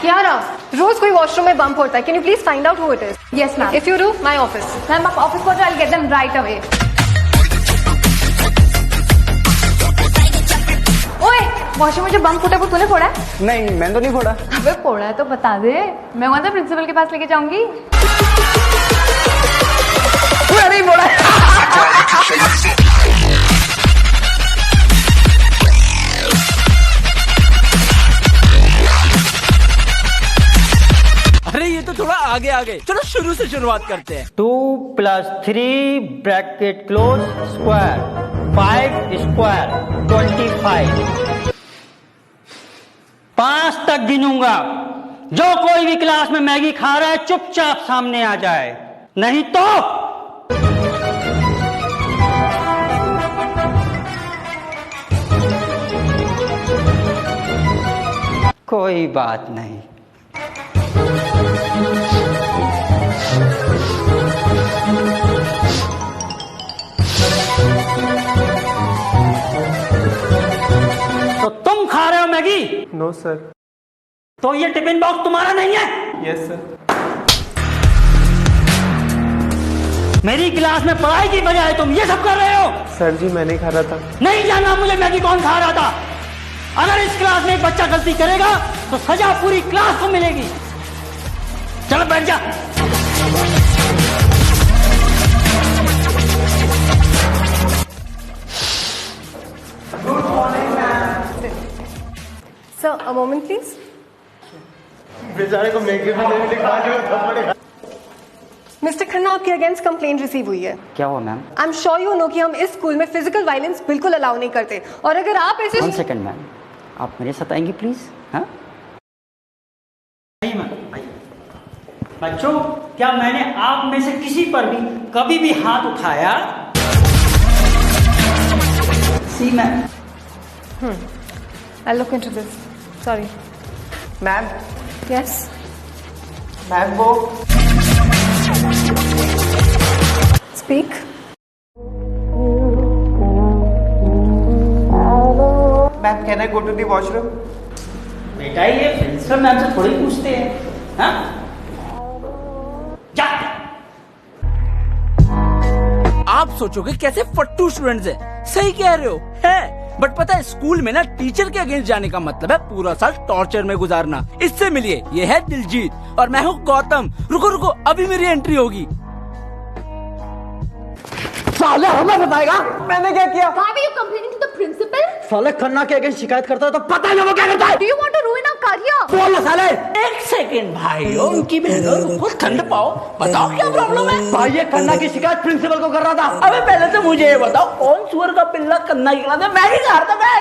Kiara, रोज कोई washroom में bump होता है. Can you please find out who it is? Yes, ma'am. If you do, my office. Ma'am आप office पहुंचो, I'll get them right away. ओए, washroom में जो बम्प फूटा वो तूने फोड़ा है? नहीं, मैंने तो नहीं फोड़ा. अबे फोड़ा है तो बता दे, मैं वहाँ प्रिंसिपल के पास लेके जाऊंगी. नहीं फोड़ा. अरे ये तो थोड़ा आगे आ गए. चलो शुरू से शुरुआत करते हैं. 2 + 3 ब्रैकेट क्लोज स्क्वायर 5 स्क्वायर 25. 5 तक गिनूंगा. जो कोई भी क्लास में मैगी खा रहा है चुपचाप सामने आ जाए, नहीं तो कोई बात नहीं. तो तुम खा रहे हो मैगी? No sir. तो ये टिफिन बॉक्स तुम्हारा नहीं है? Yes sir. मेरी क्लास में पढ़ाई की बजाय तुम ये सब कर रहे हो? सर जी मैं नहीं खा रहा था. नहीं जानना मुझे मैगी कौन खा रहा था. अगर इस क्लास में एक बच्चा गलती करेगा तो सजा पूरी क्लास को मिलेगी. चलो बैठ जा. Sir, a moment please. बेचारे को मैगी बनाने लिखा दिया. मिस्टर खन्ना, आपके अगेंस्ट कंप्लेंट रिसीव हुई है. क्या हुआ ma'am? I am sure you know कि हम इस स्कूल में फिजिकल वायलेंस बिल्कुल अलाउ नहीं करते, और अगर आप ऐसे 1 सेकंड मैम, आप मेरे साथ आएंगे प्लीज. हाँ बच्चों, क्या मैंने आप में से किसी पर भी कभी भी हाथ उठाया? See ma'am. I'll look into this. Sorry. Ma'am, Yes. Ma'am वो Speak. Ma'am can I go to the washroom? बेटा ये प्रिंसिपल मैम से थोड़ी पूछते हैं. हाँ जा. आप सोचोगे कैसे फट्टू स्टूडेंट्स है. सही कह रहे हो है. बट पता है स्कूल में ना टीचर के अगेंस्ट जाने का मतलब है पूरा साल टॉर्चर में गुजारना. इससे मिलिए, ये है दिलजीत और मैं हूँ गौतम. रुको रुको, अभी मेरी एंट्री होगी. साले हमें बताएगा मैंने क्या किया? Why were you complaining to the principal? साले खन्ना के अगेंस्ट शिकायत करता है तो पता नहीं वो क्या करता है. Do you want to ruin our career? बोल ना साले. एक सेकेंड भाई, उनकी बहनों को ठंड पाओ. बताओ क्या प्रॉब्लम है. भाई ये खन्ना की शिकायत प्रिंसिपल को कर रहा था. अबे पहले तो मुझे ये बताओ, कौन सुअर का पिल्ला कन्ना खिला था. मैं नहीं खाता. मैं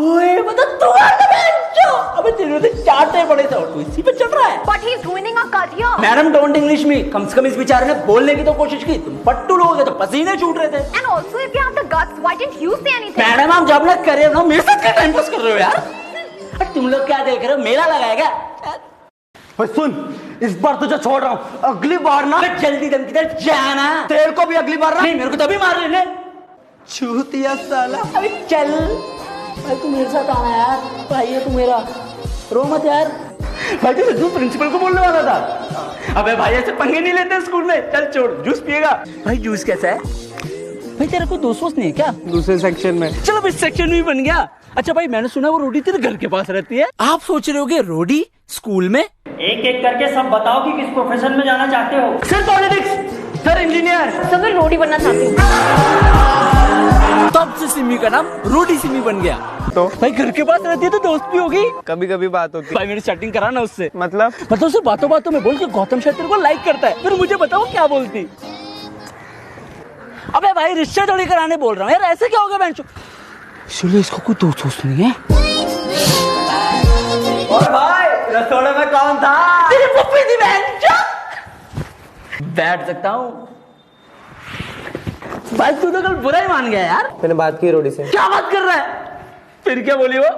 ओए मतलब तू आता बेंचो. अबे तेरे तो चाटे पड़े थे और तू इसी पे चढ़ रहा है. But he's ruining our career. Madam don't English में. कम से कम इस बेचारे ने बोलने की तो कोशिश की. तुम पट्टू लोग थे तो पसीने छूट रहे थे. And also, if you have the guts, why didn't you say anything? Madam आप जब लग करे ना मेरे साथ क्या टाइम पास कर रहे हो यार. अरे तुम लोग क्या देख रहे हो, मेला लगाएगा. ओए सुन, इस बार तुझे छोड़ रहा हूँ. अगली बार ना जल्दी दम किधर जाना. तेरे को भी अगली बार ना. नहीं मेरे को तभी मार रहे. चूतिया साला. अबे चल भाई, तू मेरे साथ आना यार. भाई है तू मेरा, रो मत यार. भाई तू प्रिंसिपल को बोलने वाला था. अबे भाई ऐसे पंगे नहीं लेते स्कूल में. चल छोड़, जूस पिएगा. भाई जूस कैसा है भाई? तेरा कोई दोस्त वोस्त नहीं है क्या? दूसरे सेक्शन में. चलो अब इस सेक्शन में भी बन गया. अच्छा भाई मैंने सुना वो रोडी तेरे घर के पास रहती है. आप सोच रहे होगे रोडी स्कूल में? एक एक करके सब बताओ कि किस प्रोफेशन में जाना चाहते हो. Sir politics, sir engineer. Sir मैं रोटी बनना चाहती हूँ. तब से सिमी का नाम रोडी सिमी बन गया. तो भाई घर के पास रहती है तो दोस्त भी होगी. कभी कभी बात होती. भाई मेरी सेटिंग करा ना उससे. मतलब उससे बातों बातों में बोल के गौतम शायद तेरे को लाइक करता है. फिर मुझे बताओ क्या बोलती. अबे भाई रिश्ते थोड़ी कराने बोल रहा हूँ यार. ऐसे क्या होगा बेंचो. चलो इसको कोई दोस्त नहीं है. और भाई रसोड़े में कौन था? तेरी पुप्पी थी बेंचो. बैठ सकता हूँ भाई. तू तो कल बुरा ही मान गया यार. मैंने बात की रोडी से. क्या बात कर रहा है? फिर क्या बोली वो?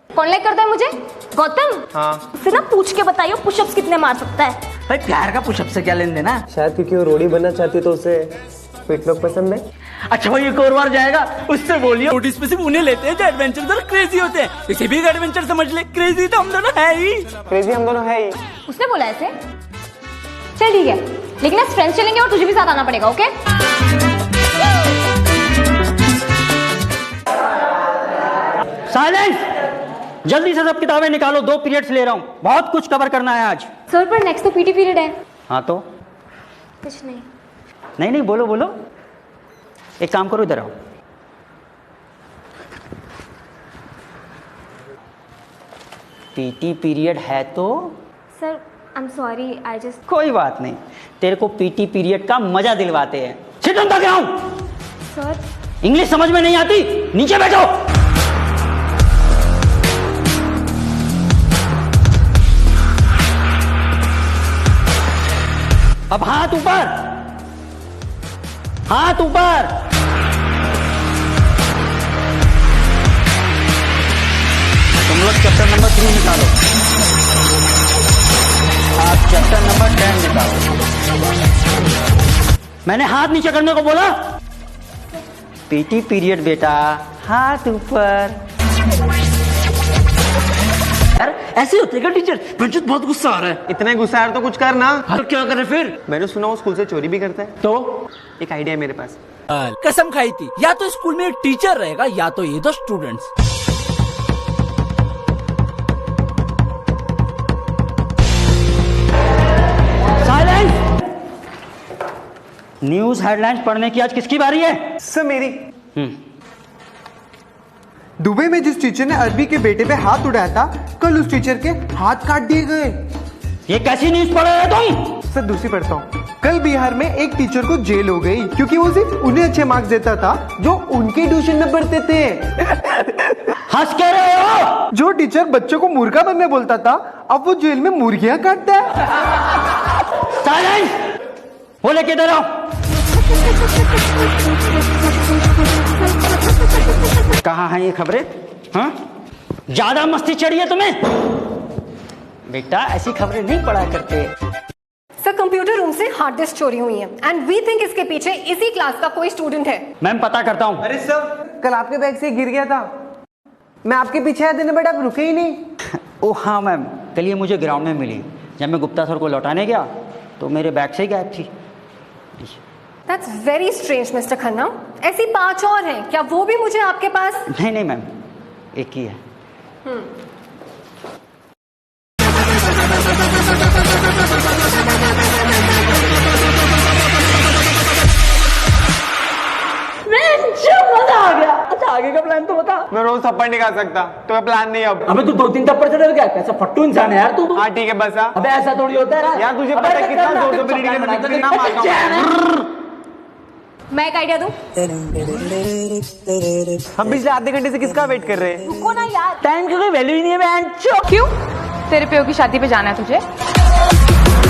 कौन लाइक करता है मुझे? गौतम. हाँ. उससे ना पूछ के बताइए पुशअप्स कितने मार सकता है. भाई प्यार का पुशअप से क्या लेन देना. शायद क्योंकि वो रोडी बनना चाहती तो उसे फिट लोग पसंद है। अच्छा वो एक और बार जाएगा उससे बोलिए नोटिस पे सिर्फ उन्हें लेते हैं जो एडवेंचर और क्रेजी होते हैं। इसे भी एक एडवेंचर समझ ले, क्रेजी तो हम दोनों है ही। क्रेजी हम दोनों है ही। उसने बोला ऐसे? चल ठीक है, लेकिन आज फ्रेंड्स चलेंगे और तुझे भी साथ आना पड़ेगा, ओके? साइलेंस! जल्दी से सब किताबें निकालो, 2 पीरियड्स ले रहा हूँ, बहुत कुछ कवर करना है आज। सर पर नेक्स्ट तो पीटी पीरियड है। हाँ तो कुछ नहीं। नहीं बोलो बोलो। एक काम करो, इधर आओ। पीटी पीरियड है तो sir I am sorry, I just. कोई बात नहीं, तेरे को पीटी पीरियड का मजा दिलवाते हैं। सिट डाउन ताकि आऊं। सर इंग्लिश समझ में नहीं आती, नीचे बैठो। अब हाथ ऊपर, हाथ ऊपर। तुम लोग चैप्टर नंबर 3 निकालो, आप चैप्टर नंबर 10 निकालो। मैंने हाथ नीचे करने को बोला। पीटी पीरियड बेटा, हाथ ऊपर। यार ऐसे होते हैं टीचर? पंचत बहुत गुस्सा आ रहा है। इतना गुस्सा यार तो कुछ कर ना। तो क्या करे फिर? मैंने सुना वो स्कूल से चोरी भी करता है। तो एक आइडिया है मेरे पास। कसम खाई थी, या तो स्कूल में टीचर रहेगा या तो ये 2 स्टूडेंट्स। साइलेंस! न्यूज हेडलाइंस पढ़ने की आज किसकी बारी है? सर मेरी। दुबई में जिस टीचर ने अरबी के बेटे पे हाथ उठाया था, कल उस टीचर के हाथ काट दिए गए। ये कैसी न्यूज पढ़ रहे हो तुम? सर दूसरी पढ़ता हूँ। कल बिहार में एक टीचर को जेल हो गई क्योंकि वो सिर्फ उन्हें अच्छे मार्क्स देता था जो उनके ट्यूशन में पढ़ते थे। हंस के रहे हो? जो टीचर बच्चों को मुर्गा बनने बोलता था, अब वो जेल में मुर्गियां काटता है। साइलेंस! वो लेके इधर आओ। कहाँ हैं ये खबरें? हाँ, ज्यादा मस्ती चढ़ी है तुम्हें? बेटा ऐसी खबरें नहीं पढ़ा करते। सर कंप्यूटर रूम से हार्ड डिस्क चोरी हुई है एंड वी थिंक इसके पीछे इसी क्लास का कोई स्टूडेंट है। मैम पता करता हूँ। अरे सर कल आपके बैग से गिर गया था, मैं आपके पीछे आया देने बट आप रुके ही नहीं। ओह हाँ मैम, कल ये मुझे ग्राउंड में मिली। जब मैं गुप्ता सर को लौटाने गया तो मेरे बैग से ही गायब थी। That's very strange, Mr. Khanna. ऐसी 5 और हैं, क्या वो भी मुझे आपके पास? नहीं मैम, एक ही है। मजा आ गया। अच्छा आगे का प्लान तो बता। मैं रोज थप्पड़ नहीं खा सकता, तो प्लान नहीं अब। अबे तू 2-3 थप्पड़ से डर गया? कैसा फट्टू इंसान है यार तू। हाँ ठीक है बस। अबे ऐसा थोड़ी होता है यार तुझे पता है कितना जोर से रीडिंग में कितना मारता हूं। मैं एक आइडिया दूं? हम पिछले आधे घंटे से किसका वेट कर रहे हैं? रुको ना यार। टाइम की कोई वैल्यू ही नहीं है बहन। क्यों? तेरे प्यो की शादी पे जाना है तुझे?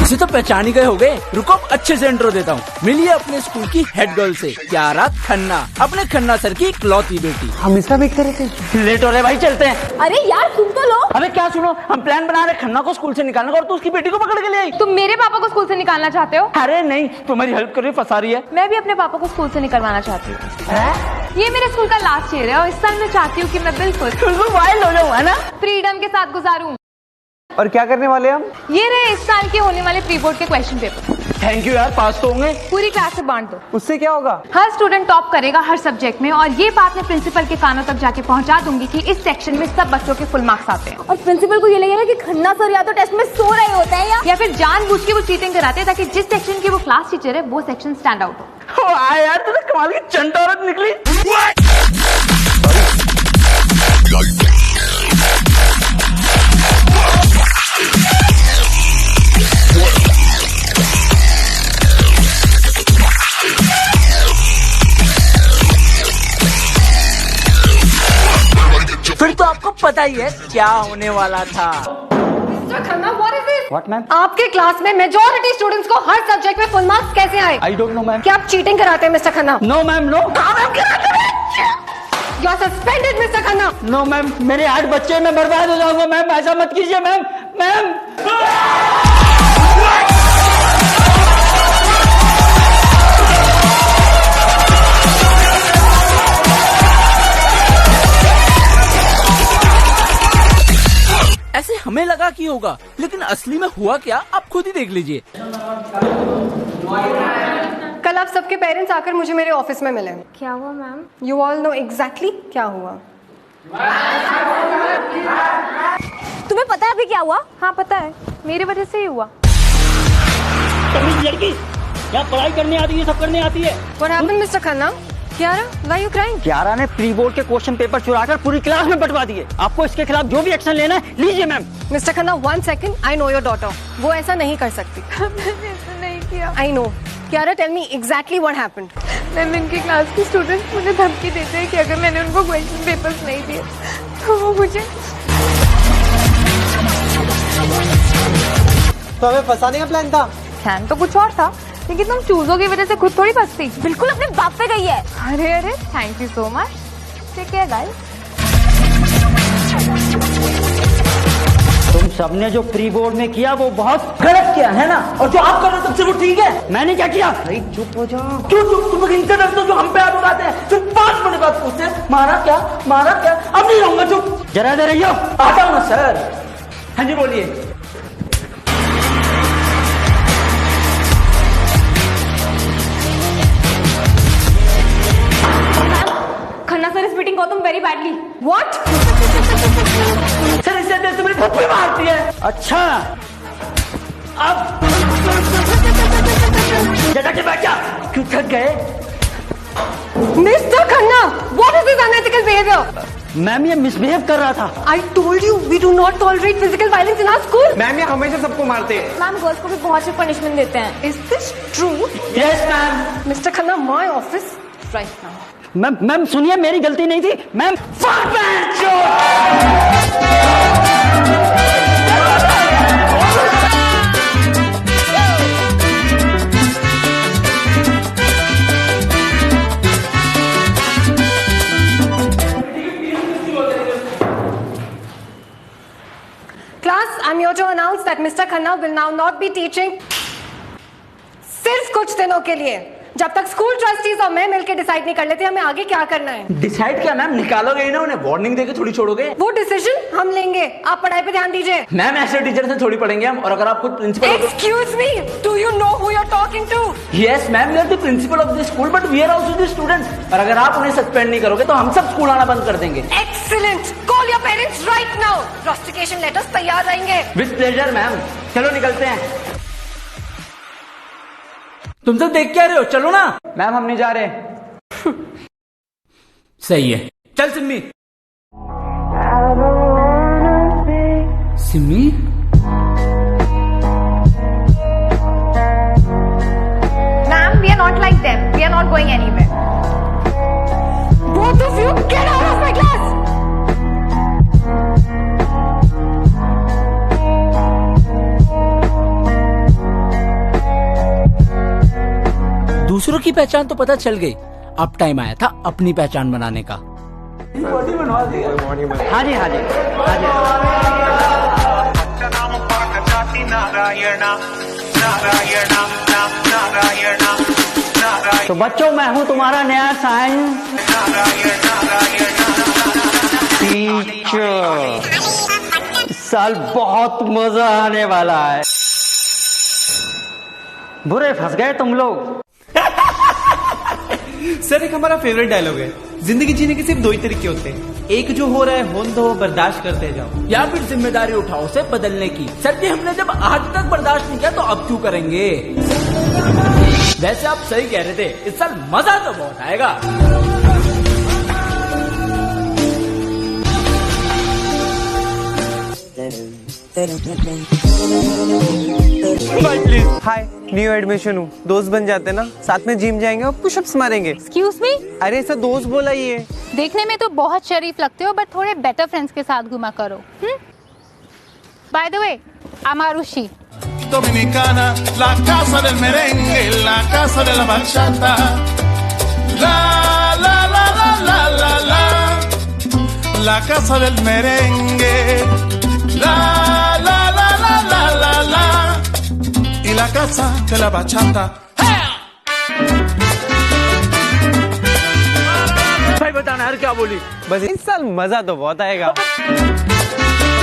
इसे तो पहचान ही गए होगे। रुको अच्छे से इंट्रो देता हूँ। मिलिए अपने स्कूल की हेड गर्ल से, क्यारा खन्ना, अपने खन्ना सर की इकलौती बेटी। हम इसका वेट कर रहे थे। लेट हो रहे भाई, चलते हैं। अरे यार सुन तो लो। अबे क्या सुनो, हम प्लान बना रहे खन्ना को स्कूल से निकालने का और तू उसकी बेटी को पकड़ के ले आई। तुम मेरे पापा को स्कूल से निकालना चाहते हो? अरे नहीं, तुम्हारी हेल्प कर रही, फंसा रही है। मैं भी अपने पापा को स्कूल से निकलवाना चाहती हूँ। ये मेरे स्कूल का लास्ट ईयर है और इस साल मैं चाहती हूँ कि मैं बिल्कुल वाइल्ड हो जाऊँ, है ना? फ्रीडम के साथ गुजारूं। और क्या करने वाले हम? ये रहे इस साल के होने वाले प्री बोर्ड के क्वेश्चन पेपर। थैंक यू यार, पास तो होंगे। पूरी क्लास से बांट दो। उससे क्या होगा? हर स्टूडेंट टॉप करेगा हर सब्जेक्ट में और ये बात मैं प्रिंसिपल के कानों तक जाके पहुंचा दूंगी कि इस सेक्शन में सब बच्चों के फुल मार्क्स आते हैं। और प्रिंसिपल को ये लगेगा कि खन्ना सर या तो टेस्ट में सो रहे होते हैं या फिर जानबूझ के वो चीटिंग कराते हैं ताकि जिस सेक्शन के वो क्लास टीचर है वो सेक्शन स्टैंड आउट हो। यार तूने कमाल की चंट औरत निकली। फिर तो आपको पता ही है क्या होने वाला था। Mr. Khanna, what is this? What ma'am? आपके क्लास में मेजॉरिटी स्टूडेंट्स को हर सब्जेक्ट में फुल मार्क्स कैसे आए? I don't know ma'am. क्या आप चीटिंग कराते हैं mister Khanna? No ma'am, no. You are suspended mister Khanna. No ma'am, मेरे 8 बच्चे, मैं बर्बाद हो जाऊंगा मैम, ऐसा मत कीजिए मैम। मैम ऐसे हमें लगा कि होगा, लेकिन असली में हुआ क्या आप खुद ही देख लीजिए। कल आप सबके पेरेंट्स आकर मुझे मेरे ऑफिस में मिले। क्या हुआ ma'am? You all know exactly क्या हुआ। तुम्हें पता है अभी क्या हुआ? हाँ पता है, मेरी वजह से ही हुआ। लड़की यहाँ पढ़ाई करने आती है, सब करने आती है। What happened, Mr. Khanna? Kiara, why are you crying? Kiara ने प्री बोर्ड के क्वेश्चन पेपर चुराकर पूरी क्लास में बंटवा दिए। आपको इसके खिलाफ जो भी एक्शन लेना है लीजिए ma'am. Mr. Khanna, 1 second. I know your daughter. वो ऐसा नहीं कर सकती। मैंने ऐसा नहीं किया। I know. Kiara, tell me exactly what happened. Ma'am इनकी क्लास के स्टूडेंट्स मुझे धमकी देते हैं कि अगर मैंने उनको क्वेश्चन पेपर्स नहीं दिए तो वो मुझे। तो हमें फंसाने का प्लान था। प्लान तो कुछ और था, लेकिन तुम चूजों की वजह से खुद थोड़ी फंसती। बिल्कुल अपने बाप पे गई है। अरे अरे thank you so much. Take care guys. तुम सबने जो प्री बोर्ड में किया वो बहुत गलत किया है ना, और जो आप कर रहे हो सबसे वो ठीक है। मैंने क्या किया? अरे चुप हो जाओ। क्यों चुप? तुम लोग इनसे डरते हो जो हम पे हाथ उठाते हैं। चुप, 5 मिनट बाद पूछते हैं मारा क्या मारा क्या। अब नहीं रहूंगा चुप। जरा दे रही हो, आता हूँ ना सर। हाँ जी बोलिए। खन्ना सर इस मीटिंग को तुम वेरी बैडली। What? सर इससे देर से मेरी फुप्पी मारती है। अच्छा अब जगह के बैठ जा। क्यों थक गए? Mr. Khanna, what is this unethical behavior? Ma'am ये मिसबिहेव कर रहा था। I told you we do not tolerate physical violence in our school. Ma'am ये हमेशा सबको मारते हैं। मैम गर्ल्स को भी बहुत सी पनिशमेंट देते हैं। Is this true? Yes ma'am. Mr. Khanna, my office right now. Ma'am सुनिए, मेरी गलती नहीं थी ma'am. Class, I'm here to announce that Mr. Khanna will now not be teaching सिर्फ कुछ दिनों के लिए, जब तक स्कूल ट्रस्टीज और मैं मिलकर डिसाइड नहीं कर लेते हमें आगे क्या करना है। डिसाइड क्या मैम? निकालोगे ही ना उन्हें, वार्निंग देके थोड़ी छोड़ोगे। वो डिसीजन हम लेंगे, आप पढ़ाई पे ध्यान दीजिए। मैम ऐसे टीचर से थोड़ी पढ़ेंगे हम, और अगर आप खुद principal. Excuse me, do you know who you're talking to? Yes ma'am, you are the principal of the school but we are also the student. और अगर आप उन्हें सस्पेंड नहीं करोगे तो हम सब स्कूल आना बंद कर देंगे। Excellent, call your parents right now. Rustication letters तैयार रहेंगे। With pleasure ma'am. चलो निकलते हैं। तुम सब देख क्या रहे हो, चलो ना। मैम हम नहीं जा रहे। सही है, चल Simmi. Simmi ma'am we are not like them, we are not going anywhere. Both of you get out of my class. दूसरों की पहचान तो पता चल गई, अब टाइम आया था अपनी पहचान बनाने का। हाँ जी हाँ जी हाँ जी। तो बच्चों मैं हूँ तुम्हारा नया साइंस टीचर। इस साल बहुत मजा आने वाला है। बुरे फंस गए तुम लोग। सर एक हमारा फेवरेट डायलॉग है, जिंदगी जीने के सिर्फ 2 ही तरीके होते हैं, एक जो हो रहा है होने दो, बर्दाश्त करते जाओ, या फिर जिम्मेदारी उठाओ उसे बदलने की। सर जी हमने जब आज तक बर्दाश्त नहीं किया तो अब क्यों करेंगे। वैसे आप सही कह रहे थे, इस साल मजा तो बहुत आएगा। हाय न्यू एडमिशन हूँ, दोस्त बन जाते ना, साथ में जिम जाएंगे और पुशअप्स मारेंगे। एक्सक्यूज मी, अरे ऐसा दोस्त बोला ये। देखने में तो बहुत शरीफ लगते हो, बट थोड़े बेटर फ्रेंड्स के साथ घुमा करो। By the way, I am Aarushi. Dominicana, la casa del merengue, la casa de la bachata. La la la la la la la, la casa del merengue. La la la la la la la, y la casa de la bachata. भाई बताना यार क्या बोली। बस इस साल मजा तो बहुत आएगा।